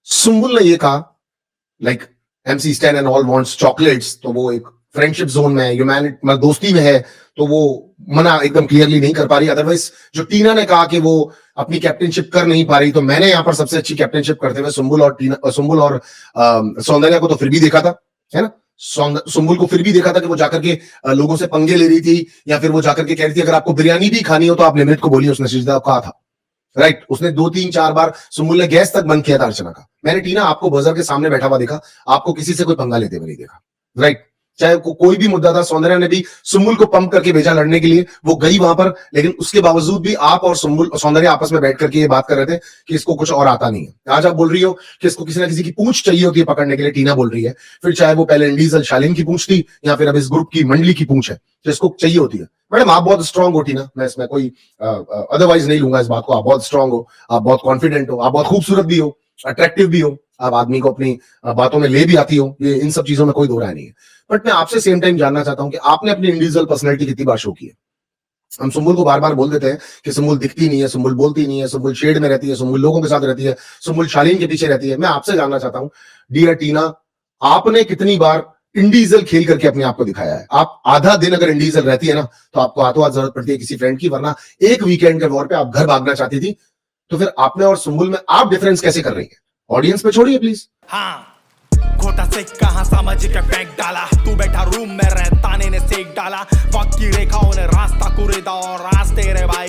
सुम्बुल ने ये कहा like MC Stan and all wants chocolates, तो वो एक फ्रेंडशिप जोन में है, ह्यूमैनिटी मतलब दोस्ती में है, तो वो मना एकदम क्लियरली नहीं कर पा रही। अदरवाइज जो टीना ने कहा कि वो अपनी कैप्टनशिप कर नहीं पा रही, तो मैंने यहाँ पर सबसे अच्छी कैप्टनशिप करते हुए सुम्बुल और सौंदर्या को तो फिर भी देखा था, है ना। सुम्बुल को फिर भी देखा था कि वो जाकर के लोगों से पंगे ले रही थी, या फिर वो जाकर के कह रही थी अगर आपको बिरयानी भी खानी हो तो आप निमृत को बोलिए, उसने सीधा कहा था, राइट। उसने 2-3-4 बार सुम्बुल ने गैस तक बंद किया था अर्चना का। मैंने टीना आपको बजर के सामने बैठा हुआ देखा, आपको किसी से कोई पंगा लेते हुए नहीं देखा, राइट। चाहे कोई भी मुद्दा था, सौंदर्या ने भी सुम्बुल को पंप करके भेजा लड़ने के लिए, वो गई वहां पर, लेकिन उसके बावजूद भी आप और सौंदर्या आपस में बैठ करके ये बात कर रहे थे कि इसको कुछ और आता नहीं है। आज आप बोल रही हो कि इसको किसी ना किसी की पूंछ चाहिए होती है पकड़ने के लिए, टीना बोल रही है। फिर चाहे वो पहले इंडीजल शालीन की पूंछ थी, या फिर अब इस ग्रुप की मंडली की पूंछ है, तो इसको चाहिए होती है। मैडम आप बहुत स्ट्रांग हो टीना, मैं इसमें कोई अदरवाइज नहीं लूंगा इस बात को। आप बहुत स्ट्रांग हो, आप बहुत कॉन्फिडेंट हो, आप बहुत खूबसूरत भी हो, अट्रैक्टिव भी हो, आप आदमी को अपनी बातों में ले भी आती हो, ये इन सब चीजों में कोई दो राय नहीं है। बट मैं आपसे सेम टाइम जानना चाहता हूं कि आपने अपनी इंडिविजुअल पर्सनैलिटी कितनी बार शो की है। हम सुम्बुल को बार बार बोल देते हैं कि सुम्बुल दिखती नहीं है, सुम्बुल बोलती नहीं है, सुम्बुल शेड में रहती है, सुम्बुल लोगों के साथ रहती है, सुम्बुल शालीन के पीछे रहती है। मैं आपसे जानना चाहता हूं डियर टीना, आपने कितनी बार इंडिविजुअल खेल करके अपने आप को दिखाया है। आप आधा दिन अगर इंडिविजुअल रहती है ना, तो आपको हाथों हाथ जरूरत पड़ती है किसी फ्रेंड की, वरना एक वीकेंड के तौर पे आप घर भागना चाहती थी। तो फिर आपने और सुम्बुल में आप डिफरेंस कैसे कर रही है? ऑडियंस पे छोड़िए प्लीज। हाँ खोटा से कहा सामाजिक फेंक डाला, तू बैठा रूम में रहता ने सेक डाला, वक्त की रेखाओं ने रास्ता कुरेदा और रास्ते रे भाई।